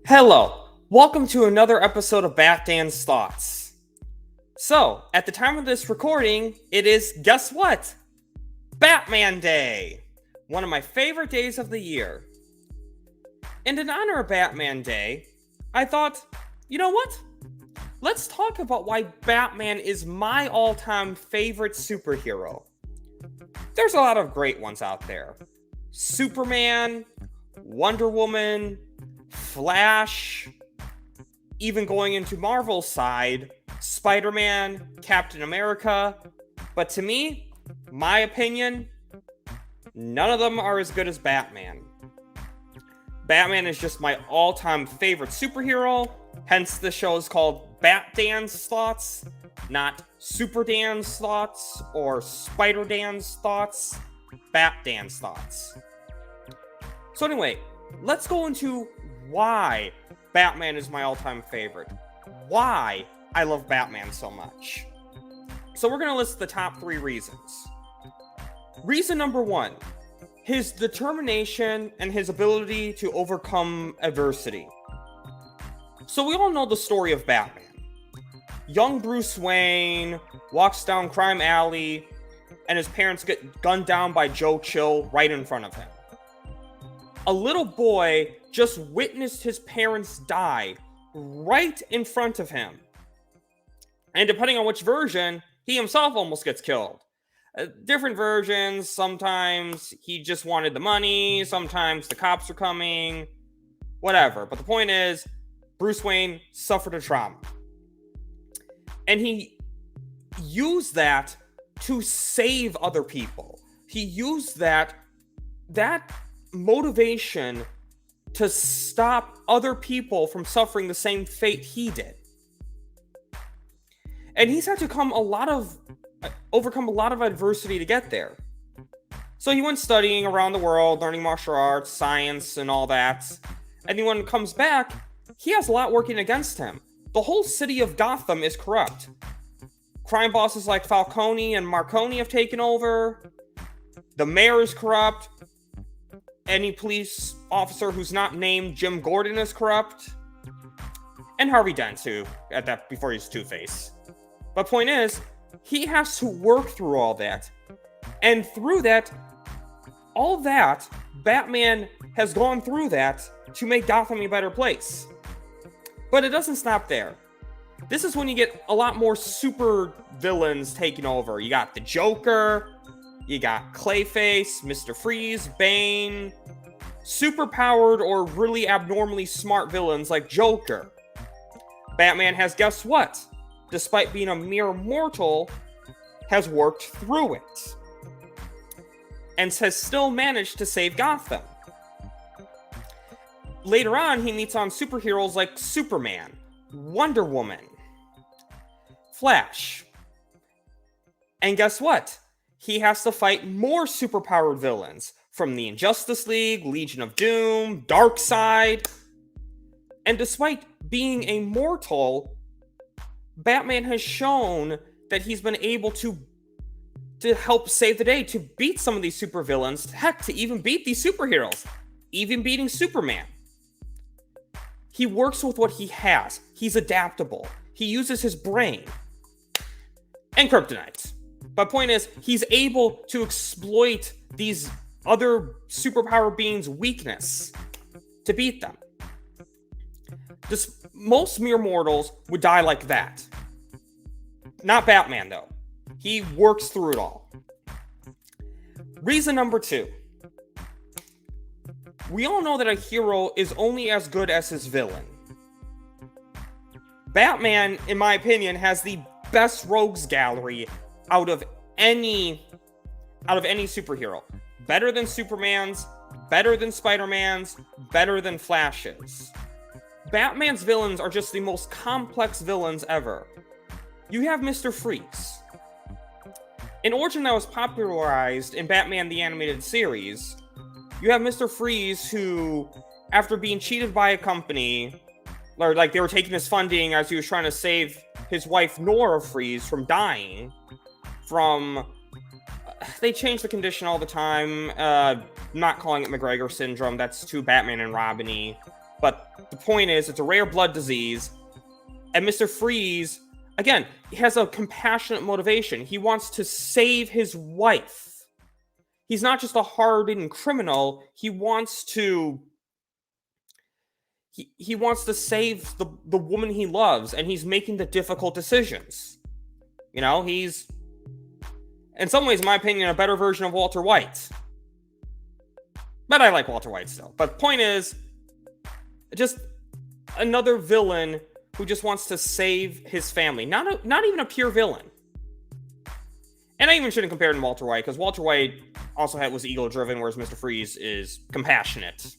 Hello, welcome to another episode of Dan's Thoughts. So, at the time of this recording, it is, guess what? Batman Day! One of my favorite days of the year. And in honor of Batman Day, I thought, you know what? Let's talk about why Batman is my all-time favorite superhero. There's a lot of great ones out there. Superman, Wonder Woman, Flash, even going into Marvel's side, Spider-Man, Captain America. But to me, my opinion, none of them are as good as Batman. Batman is just my all-time favorite superhero, hence the show is called Dan's Thoughts, not Super Dan's Thoughts or Spider Dan's Thoughts, Dan's Thoughts. So anyway, let's go into why Batman is my all-time favorite. Why I love Batman so much. So we're going to list the top 3 reasons. Reason number 1, his determination and his ability to overcome adversity. So we all know the story of Batman. Young Bruce Wayne walks down Crime Alley and his parents get gunned down by Joe Chill right in front of him. A little boy just witnessed his parents die right in front of him. And depending on which version, he himself almost gets killed. Different versions, sometimes he just wanted the money, sometimes the cops are coming, whatever. But the point is, Bruce Wayne suffered a trauma. And he used that to save other people. He used that motivation to stop other people from suffering the same fate he did. And he's had to overcome a lot of adversity to get there. So he went studying around the world, learning martial arts, science, and all that. And then when he comes back, he has a lot working against him. The whole city of Gotham is corrupt. Crime bosses like Falcone and Marconi have taken over. The mayor is corrupt. Any police officer who's not named Jim Gordon is corrupt. And Harvey Dent, too, before he's Two-Face. But point is, he has to work through all that. And through that, all that, Batman has gone through that to make Gotham a better place. But it doesn't stop there. This is when you get a lot more super villains taking over. You got the Joker, you got Clayface, Mr. Freeze, Bane, superpowered or really abnormally smart villains like Joker. Batman has, guess what? Despite being a mere mortal, has worked through it. And has still managed to save Gotham. Later on, he meets on superheroes like Superman, Wonder Woman, Flash. And guess what? He has to fight more superpowered villains from the Injustice League, Legion of Doom, Darkseid. And despite being a mortal, Batman has shown that he's been able to help save the day, to beat some of these supervillains, heck, to even beat these superheroes, even beating Superman. He works with what he has. He's adaptable. He uses his brain. And kryptonite. But point is, he's able to exploit these other superpower beings' weakness to beat them. Most mere mortals would die like that. Not Batman, though. He works through it all. Reason number 2. We all know that a hero is only as good as his villain. Batman, in my opinion, has the best rogues gallery out of any superhero. Better than Superman's, better than Spider-Man's, better than Flash's. Batman's villains are just the most complex villains ever. You have Mr. Freeze. An origin that was popularized in Batman the Animated Series, you have Mr. Freeze who, after being cheated by a company, or like they were taking his funding as he was trying to save his wife Nora Freeze from dying, they change the condition all the time, not calling it McGregor syndrome, that's too Batman and Robin-y. But the point is, it's a rare blood disease, and Mr. Freeze, again, he has a compassionate motivation. He wants to save his wife. He's not just a hardened criminal. He wants to save the woman he loves, and he's making the difficult decisions. He's, in some ways, in my opinion, a better version of Walter White. But I like Walter White still. But the point is, just another villain who just wants to save his family. Not even a pure villain. And I even shouldn't compare him to Walter White, because Walter White also was ego-driven, whereas Mr. Freeze is compassionate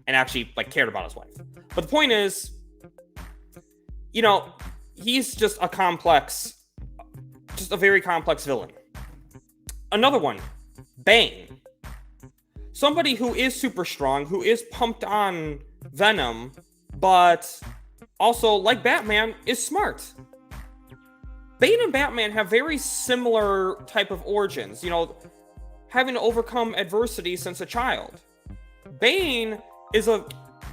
and actually cared about his wife. But the point is, he's just a very complex villain. Another one, Bane. Somebody who is super strong, who is pumped on venom, but also, like Batman, is smart. Bane and Batman have very similar type of origins, having to overcome adversity since a child. Bane is a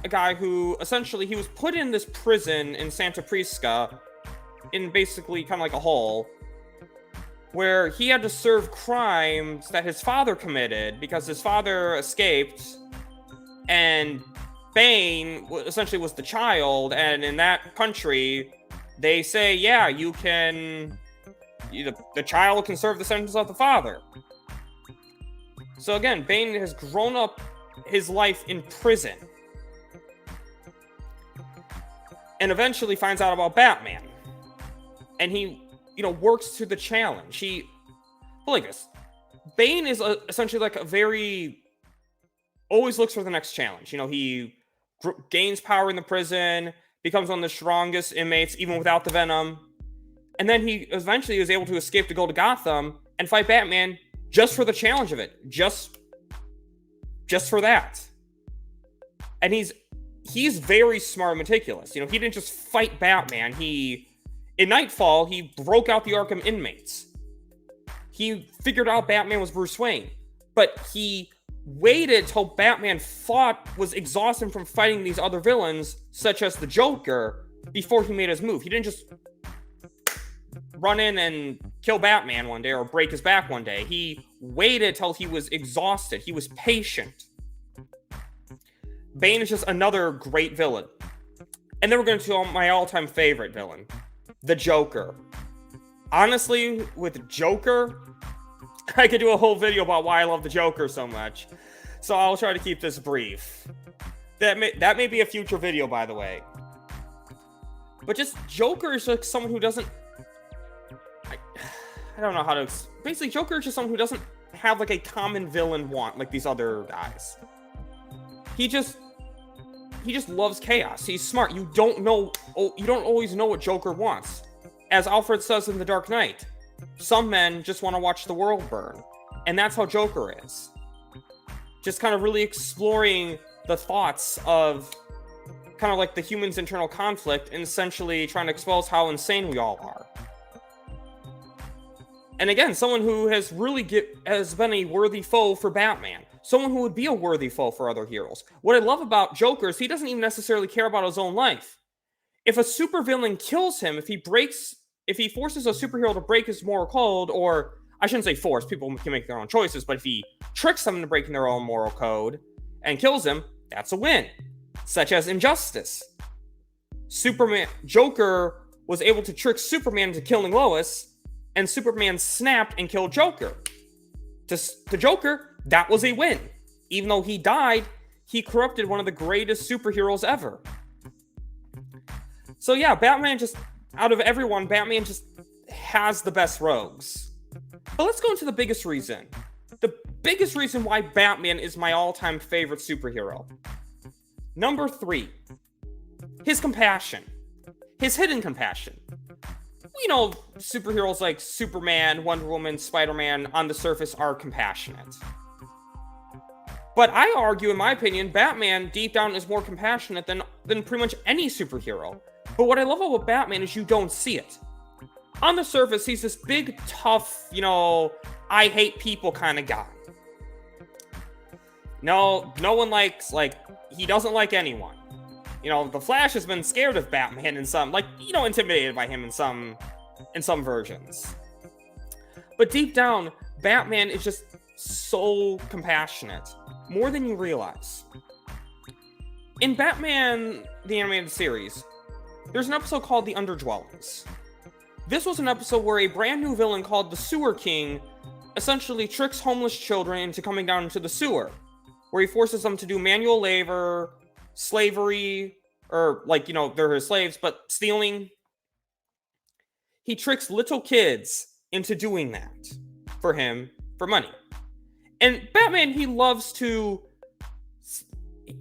guy who, essentially, he was put in this prison in Santa Prisca, in basically kind of like a hole, where he had to serve crimes that his father committed because his father escaped, and Bane essentially was the child, and in that country, they say, yeah, the child can serve the sentence of the father. So again, Bane has grown up his life in prison, and eventually finds out about Batman, and he works to the challenge. Bane is essentially always looks for the next challenge. He gains power in the prison, becomes one of the strongest inmates, even without the venom. And then he eventually is able to escape to go to Gotham and fight Batman just for the challenge of it. Just for that. And he's very smart and meticulous. He didn't just fight Batman. In Nightfall, he broke out the Arkham inmates. He figured out Batman was Bruce Wayne. But he waited till Batman was exhausted from fighting these other villains, such as the Joker, before he made his move. He didn't just run in and kill Batman one day or break his back one day. He waited till he was exhausted. He was patient. Bane is just another great villain. And then we're going to my all-time favorite villain, the Joker. Honestly, with Joker, I could do a whole video about why I love the Joker so much. So I'll try to keep this brief. That may be a future video, by the way. But just Joker is like someone who doesn't... I don't know how to... Basically, Joker is just someone who doesn't have a common villain want like these other guys. He just loves chaos. He's smart. You don't always know what Joker wants. As Alfred says in The Dark Knight, some men just want to watch the world burn. And that's how Joker is. Just kind of really exploring the thoughts of kind of the human's internal conflict and essentially trying to expose how insane we all are. And again, someone who has been a worthy foe for Batman. Someone who would be a worthy foe for other heroes. What I love about Joker is he doesn't even necessarily care about his own life. If a supervillain kills him, if he forces a superhero to break his moral code, or I shouldn't say force, people can make their own choices, but if he tricks them into breaking their own moral code and kills him, that's a win. Such as Injustice. Joker was able to trick Superman into killing Lois, and Superman snapped and killed Joker. To Joker, that was a win. Even though he died, he corrupted one of the greatest superheroes ever. So yeah, out of everyone, Batman just has the best rogues. But let's go into the biggest reason. The biggest reason why Batman is my all-time favorite superhero. Number 3. His compassion. His hidden compassion. We know superheroes like Superman, Wonder Woman, Spider-Man on the surface are compassionate. But I argue, in my opinion, Batman deep down is more compassionate than pretty much any superhero. But what I love about Batman is you don't see it. On the surface, he's this big, tough, I hate people kind of guy. No one likes, he doesn't like anyone. The Flash has been scared of Batman in some, intimidated by him in some versions. But deep down, Batman is just so compassionate, more than you realize. In Batman, the animated series, there's an episode called The Underdwellings. This was an episode where a brand new villain called the Sewer King essentially tricks homeless children into coming down into the sewer, where he forces them to do manual labor, slavery, or they're his slaves, but stealing. He tricks little kids into doing that for him for money. And Batman, he loves to,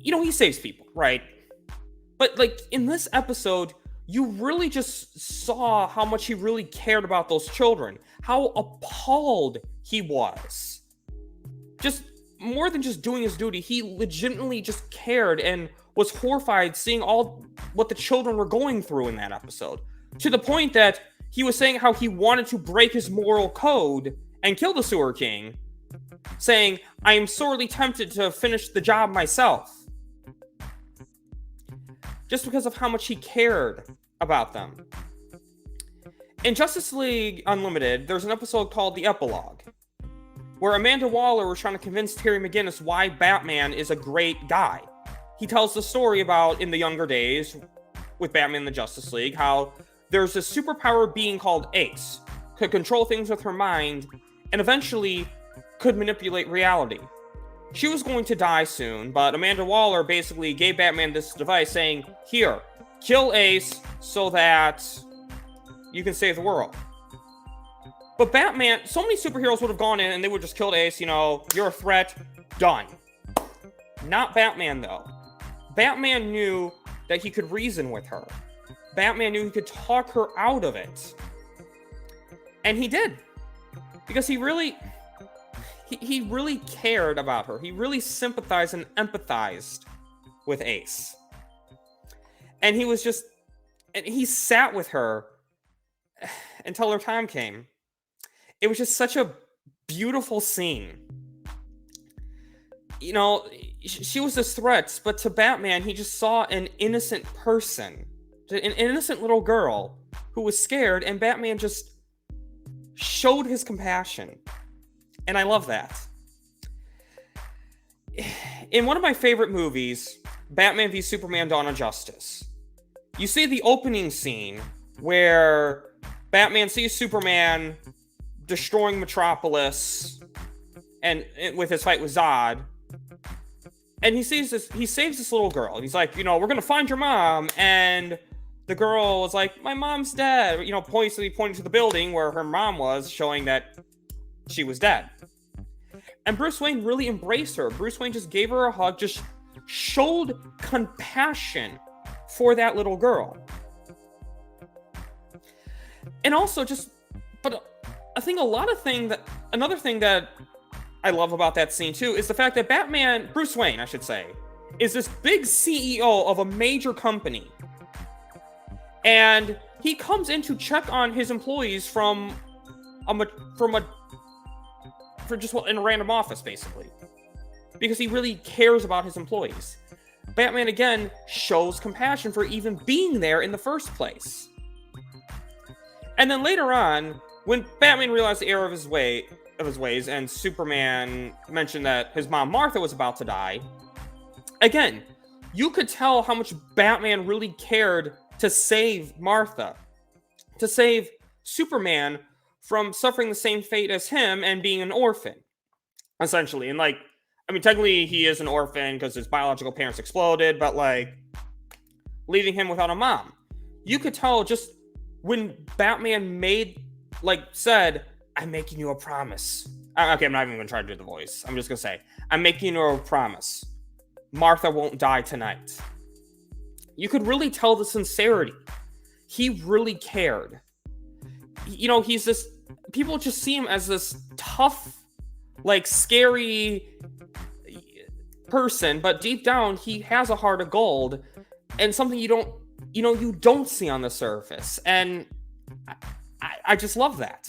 he saves people, right? But in this episode, you really just saw how much he really cared about those children, how appalled he was. Just more than just doing his duty, he legitimately just cared and was horrified seeing all what the children were going through in that episode. To the point that he was saying how he wanted to break his moral code and kill the Sewer King, saying, "I am sorely tempted to finish the job myself." Just because of how much he cared about them. In Justice League Unlimited, there's an episode called The Epilogue, where Amanda Waller was trying to convince Terry McGinnis why Batman is a great guy. He tells the story about, in the younger days, with Batman and the Justice League, how there's this superpowered being called Ace, could control things with her mind, and eventually could manipulate reality. She was going to die soon, but Amanda Waller basically gave Batman this device saying, "Here, kill Ace so that you can save the world." But Batman, so many superheroes would have gone in and they would just kill Ace, you're a threat, done. Not Batman, though. Batman knew that he could reason with her. Batman knew he could talk her out of it. And he did. Because he really cared about her. He really sympathized and empathized with Ace. And he sat with her until her time came. It was just such a beautiful scene. She was this threat, but to Batman, he just saw an innocent person, an innocent little girl who was scared, and Batman just showed his compassion. And I love that. In one of my favorite movies, Batman v Superman: Dawn of Justice, you see the opening scene where Batman sees Superman destroying Metropolis and with his fight with Zod. And he saves this little girl. He's like, we're going to find your mom. And the girl was like, "My mom's dead." Pointing to the building where her mom was, showing that she was dead. And Bruce Wayne really embraced her. Bruce Wayne just gave her a hug, just showed compassion for that little girl. And also but I think another thing that I love about that scene too is the fact that Bruce Wayne, I should say, is this big CEO of a major company. And he comes in to check on his employees from just in a random office, basically. Because he really cares about his employees. Batman, again, shows compassion for even being there in the first place. And then later on, when Batman realized the error of his ways, and Superman mentioned that his mom Martha was about to die, again, you could tell how much Batman really cared to save Martha, to save Superman from suffering the same fate as him and being an orphan, essentially. And technically he is an orphan because his biological parents exploded, but leaving him without a mom. You could tell just when Batman said, "I'm making you a promise." Okay, I'm not even going to try to do the voice. I'm just going to say, "I'm making you a promise. Martha won't die tonight." You could really tell the sincerity. He really cared. He's this... People just see him as this tough, scary person, but deep down, he has a heart of gold, and something you don't see on the surface. And I just love that.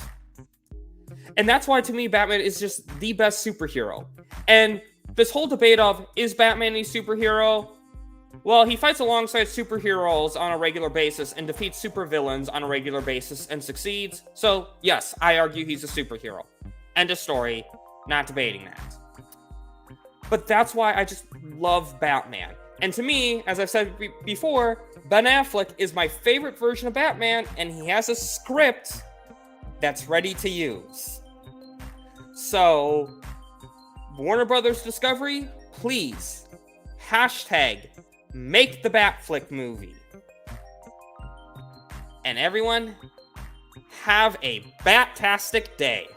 And that's why, to me, Batman is just the best superhero. And this whole debate of, is Batman a superhero? Well, he fights alongside superheroes on a regular basis and defeats supervillains on a regular basis and succeeds. So, yes, I argue he's a superhero. End of story. Not debating that. But that's why I just love Batman. And to me, as I've said before, Ben Affleck is my favorite version of Batman, and he has a script that's ready to use. So, Warner Brothers Discovery, please, hashtag make the Batflick movie. And everyone, have a bat-tastic day.